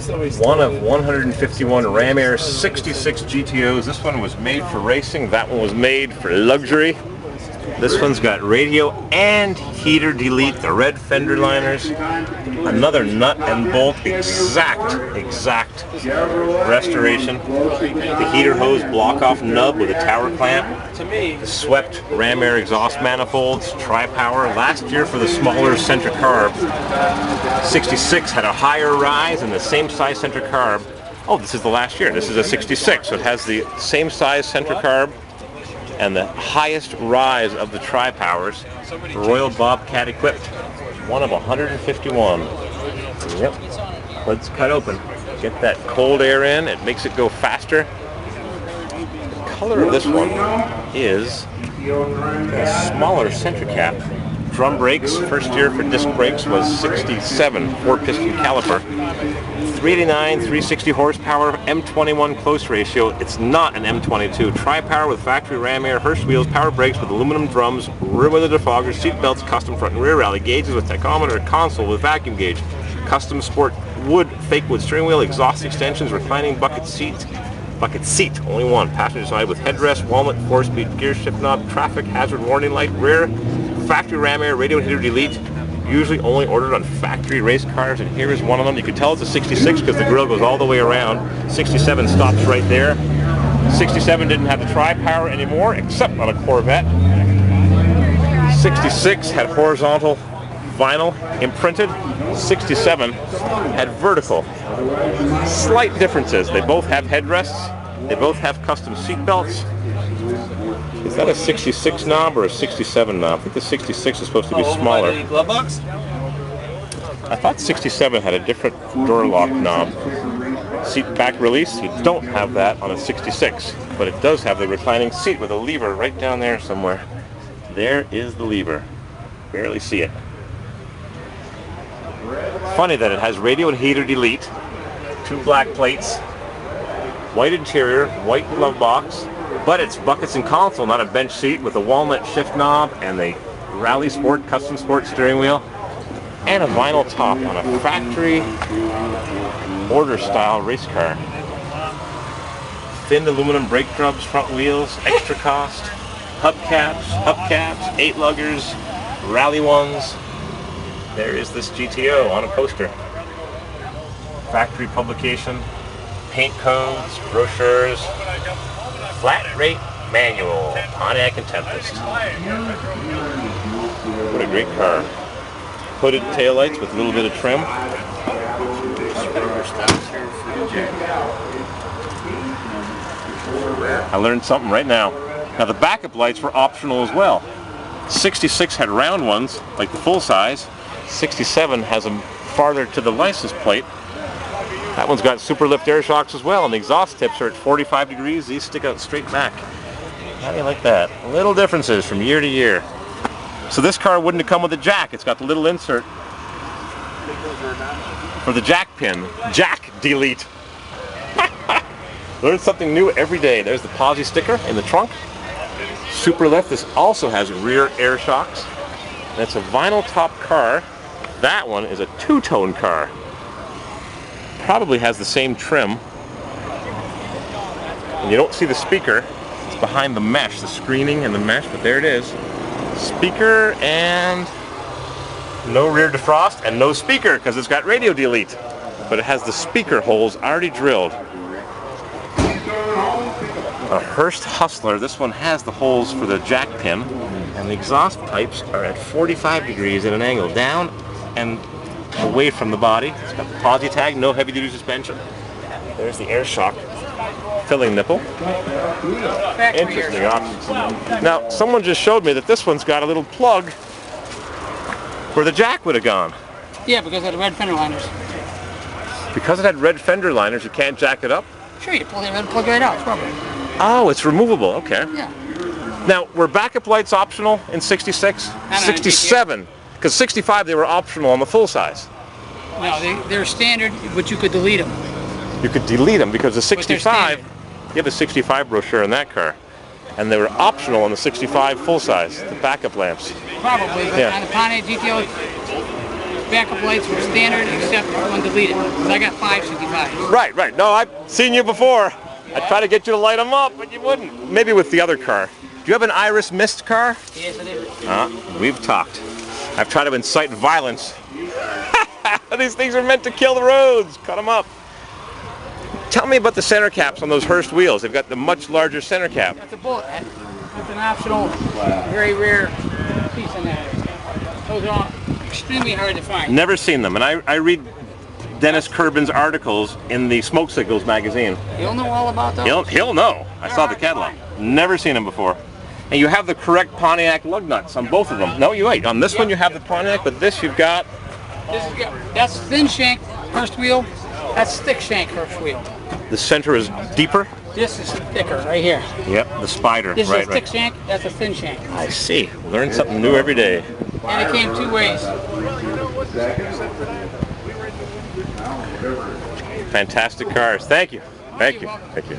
One of 151 Ram Air 66 GTOs. This one was made for racing. That one was made for luxury. This one's got radio and heater delete, the red fender liners, another nut and bolt exact restoration, the heater hose block-off nub with a tower clamp, the swept Ram Air exhaust manifolds, tri-power. Last year for the smaller center carb, 66 had a higher rise and the same size center carb. Oh, this is the last year. This is a 66, so it has the same size center carb and the highest rise of the tri-powers, Royal Bobcat equipped. One of 151. Yep. Let's cut open. Get that cold air in. It makes it go faster. The color of this one is a smaller center cap. Drum brakes, first year for disc brakes was 67, 4-piston caliper. 389, 360 horsepower, M21 close ratio. It's not an M22. Tri-power with factory Ram Air Hurst wheels, power brakes with aluminum drums, rear window defoggers, seat belts, custom front and rear rally gauges with tachometer, console with vacuum gauge, custom sport wood, fake wood steering wheel, exhaust extensions, reclining bucket seat, only one, passenger side with headrest, walnut, 4-speed gear shift knob, traffic hazard warning light, rear, factory Ram Air radio and heater delete. Usually only ordered on factory race cars, and here is one of them. You can tell it's a 66 because the grille goes all the way around. 67 stops right there. 67 didn't have the tri-power anymore, except on a Corvette. 66 had horizontal vinyl imprinted. 67 had vertical. Slight differences. They both have headrests. They both have custom seat belts. Is that a 66 knob or a 67 knob? I think the 66 is supposed to be smaller. Glove box? I thought 67 had a different door lock knob. Seat back release, you don't have that on a 66, but it does have the reclining seat with a lever right down there somewhere. There is the lever. Barely see it. Funny that it has radio and heater delete, 2 black plates, white interior, white glove box, but it's buckets and console, not a bench seat, with a walnut shift knob and the Rally Sport custom sport steering wheel, and a vinyl top on a factory order style race car. Thin aluminum brake drums, front wheels, extra cost, hubcaps, 8 luggers, rally ones. There is this GTO on a poster. Factory publication, paint codes, brochures, flat rate manual, Pontiac and Tempest. What a great car. Hooded taillights with a little bit of trim. I learned something right now. Now the backup lights were optional as well. 66 had round ones, like the full size. 67 has them farther to the license plate. That one's got super lift air shocks as well, and the exhaust tips are at 45 degrees. These stick out straight back. How do you like that? Little differences from year to year. So this car wouldn't have come with a jack. It's got the little insert for the jack pin. Jack delete. Learn something new every day. There's the Posi sticker in the trunk. Super lift. This also has rear air shocks. And it's a vinyl top car. That one is a two-tone car. Probably has the same trim. And you don't see the speaker. It's behind the mesh, the screening and the mesh, but there it is. Speaker and no rear defrost and no speaker because it's got radio delete. But it has the speaker holes already drilled. A Hurst Hustler. This one has the holes for the jack pin, and the exhaust pipes are at 45 degrees at an angle, down and away from the body. It's got the Posi tag, no heavy duty suspension. There's the air shock filling nipple. Interesting options. Now, someone just showed me that this one's got a little plug where the jack would have gone. Yeah, because it had red fender liners. Because it had red fender liners, you can't jack it up? Sure, you pull the red plug right out. It's rubber. Oh, it's removable. Okay. Yeah. Now, were backup lights optional in 66? 67. Because 65, they were optional on the full size. No, they're standard, but you could delete them. You could delete them because the 65, you have a 65 brochure in that car. And they were optional on the 65 full size, the backup lamps. Probably, but Yeah. on the Pontiac GTO, backup lights were standard except when deleted. Because I got 565s. Right, right. No, I've seen you before. I tried to get you to light them up, but you wouldn't. Maybe with the other car. Do you have an iris mist car? Yes, it is. We've talked. I've tried to incite violence. These things are meant to kill the roads. Cut them up. Tell me about the center caps on those Hurst wheels. They've got the much larger center cap. That's a bullet head. That's an optional, very rare piece in there. Those are extremely hard to find. Never seen them, and I read Dennis Kerbin's articles in the Smoke Signals magazine. You'll know all about those. He'll know. I saw the catalog. Never seen them before. And you have the correct Pontiac lug nuts on both of them. No, you wait. On this one you have the Pontiac, but this you've got. That's thin shank Hurst wheel. That's thick shank Hurst wheel. The center is deeper. This is thicker right here. Yep, the Spider. This right, is a thick shank. That's a thin shank. I see. Learn something new every day. And it came 2 ways. Fantastic cars. Thank you. Thank you. Thank you.